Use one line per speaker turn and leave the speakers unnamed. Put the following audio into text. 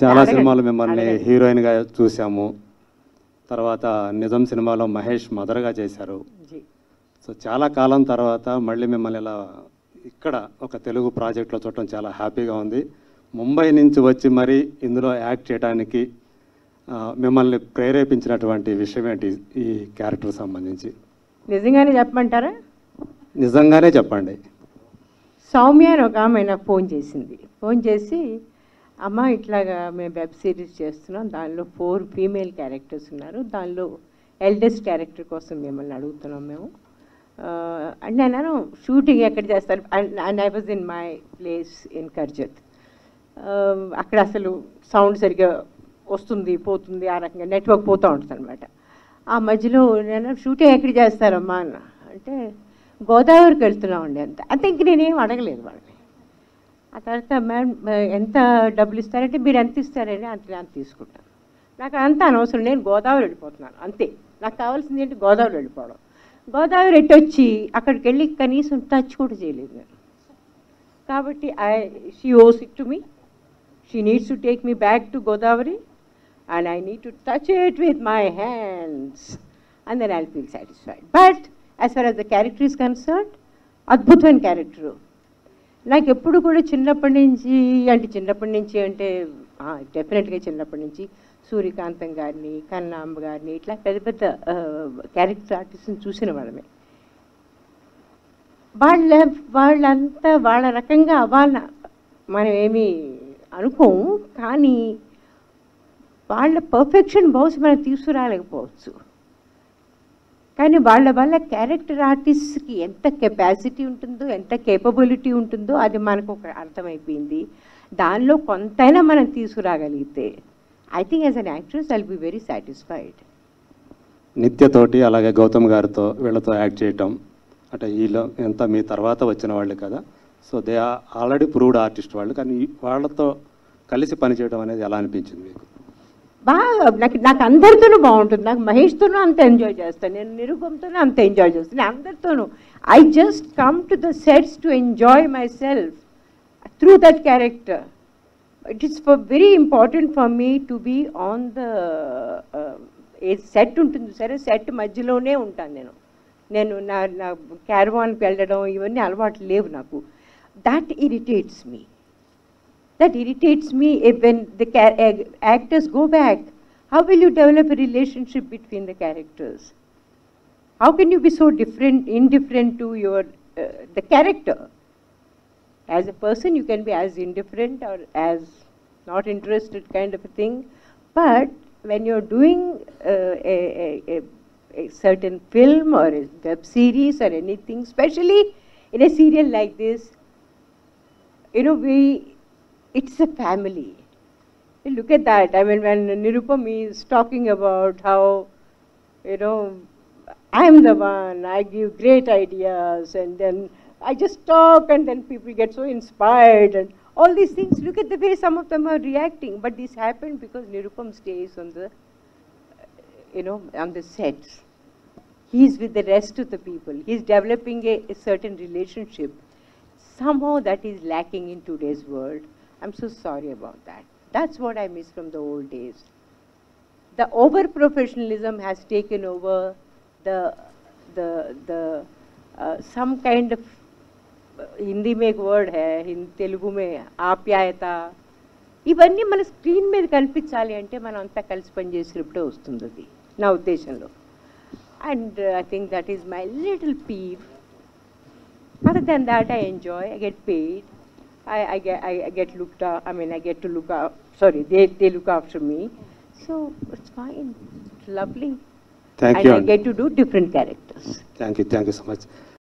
చాలా సినిమాలు మిమ్మల్ని హీరోయిన్గా చూసాము. తర్వాత నిజం సినిమాలో మహేష్ మదర్గా చేశారు. సో చాలా కాలం తర్వాత మళ్ళీ మిమ్మల్ని ఇలా ఇక్కడ ఒక తెలుగు ప్రాజెక్ట్లో చూడటం చాలా హ్యాపీగా ఉంది. ముంబై నుంచి వచ్చి మరీ ఇందులో యాక్ట్ చేయడానికి మిమ్మల్ని ప్రేరేపించినటువంటి విషయం ఏంటి ఈ క్యారెక్టర్ సంబంధించి?
నిజంగానే చెప్పమంటారా?
నిజంగానే చెప్పండి.
సౌమ్య అని ఒక ఆమె నాకు ఫోన్ చేసి అమ్మ ఇట్లాగా మేము వెబ్ సిరీస్ చేస్తున్నాం, దానిలో 4 ఫీమేల్ క్యారెక్టర్స్ ఉన్నారు, దానిలో ఎల్డెస్ట్ క్యారెక్టర్ కోసం మిమ్మల్ని అడుగుతున్నాం మేము. అండ్ నేను షూటింగ్ ఎక్కడ చేస్తారు and I was in my place in Karjat. అక్కడ అసలు సౌండ్ సరిగ్గా వస్తుంది పోతుంది, ఆ రకంగా నెట్వర్క్ పోతూ ఉంటుంది అనమాట. ఆ మధ్యలో నేను షూటింగ్ ఎక్కడ చేస్తారమ్మా అన్న అంటే గోదావరికి వెళ్తున్నామండి అంతే ఇంక నేనేం అడగలేదు వాళ్ళని. ఆ తర్వాత మేడం ఎంత డబ్బులు ఇస్తారంటే మీరు ఎంత ఇస్తారని అంత తీసుకుంటాను, నాకు అంత అనవసరం, నేను గోదావరి వెళ్ళిపోతున్నాను అంతే, నాకు కావాల్సింది ఏంటి గోదావరి వెళ్ళిపోవడం. గోదావరి ఎట్టొచ్చి అక్కడికి వెళ్ళి కనీసం టచ్ కూడా చేయలేదు నేను. కాబట్టి షీ ఓస్ it to me, she needs to take me back to Godavari and I need to touch it with my hands and then I'll feel satisfied. But as far as the character is concerned, అద్భుతమైన character. నాకు ఎప్పుడు కూడా చిన్నప్పటి నుంచి అంటే డెఫినెట్గా చిన్నప్పటి నుంచి సూర్యకాంతం గారిని, కన్నాంబ గారిని, ఇట్లా పెద్ద పెద్ద క్యారెక్టర్ ఆర్టిస్ట్ని చూసిన వాళ్ళమే. వాళ్ళంతా వాళ్ళ రకంగా అవ్వాలన్న మనం ఏమీ అనుకోము, కానీ వాళ్ళ పర్ఫెక్షన్ బహుశా మనం తీసుకురాలేకపోవచ్చు. కానీ వాళ్ళ క్యారెక్టర్ ఆర్టిస్ట్కి ఎంత కెపాసిటీ ఉంటుందో, ఎంత కేపబిలిటీ ఉంటుందో అది మనకు ఒక అర్థమైపోయింది. దానిలో కొంతైనా మనం తీసుకురాగలిగితే I think as an actress I will be very satisfied.
నిత్యతోటి అలాగే గౌతమ్ గారితో వీళ్ళతో యాక్ట్ చేయటం అంటే వీళ్ళు ఎంత మీ తర్వాత వచ్చిన వాళ్ళు కదా, so they are already proved artist వాళ్ళు, కానీ వాళ్ళతో కలిసి పనిచేయడం అనేది ఎలా అనిపించింది మీకు?
బాగా నాకు అందరితోనూ బాగుంటుంది. నాకు మహేష్తోనూ అంత ఎంజాయ్ చేస్తాను, నేను నిరూపంతోనూ అంత ఎంజాయ్ చేస్తాను, అందరితోనూ. I just come to the sets to enjoy myself through that character. It is very important for me to be on the set ఉంటుంది సరే, సెట్ మధ్యలోనే ఉంటాను నేను నా క్యారవాన్కి వెళ్ళడం ఇవన్నీ అలవాట్లు లేవు నాకు. That irritates me. That irritates me when the actors go back. How will you develop a relationship between the characters? How can you be so indifferent to the character? As a person, you can be as indifferent or as not interested kind of a thing. But when you're doing a certain film or a web series or anything, especially in a serial like this, it's a family. Look at that. I mean, when Nirupam is talking about how, I'm the one, I give great ideas, and then I just talk, and then people get so inspired, and all these things. Look at the way some of them are reacting. But this happened because Nirupam stays on the, on the sets. He's with the rest of the people. He's developing a certain relationship. Somehow that is lacking in today's world. I'm so sorry about that. That's what I miss from the old days. The over-professionalism has taken over some kind of, Hindi में एक word है, Telugu में ఆప్యాయత, ఇవన్నీ మన screen మీద కనిపించాలి అంటే మనం అంతా కలిసి పనిచేసినప్పుడే వస్తుంది అది నా ఉద్దేశంలో. And I think that is my little peeve. Other than that, I enjoy, I get paid. I get looked up. I mean, I get to look up. Sorry, they look after me, so it's fine. It's lovely.
Thank you.
And I get to do different characters.
Thank you so much.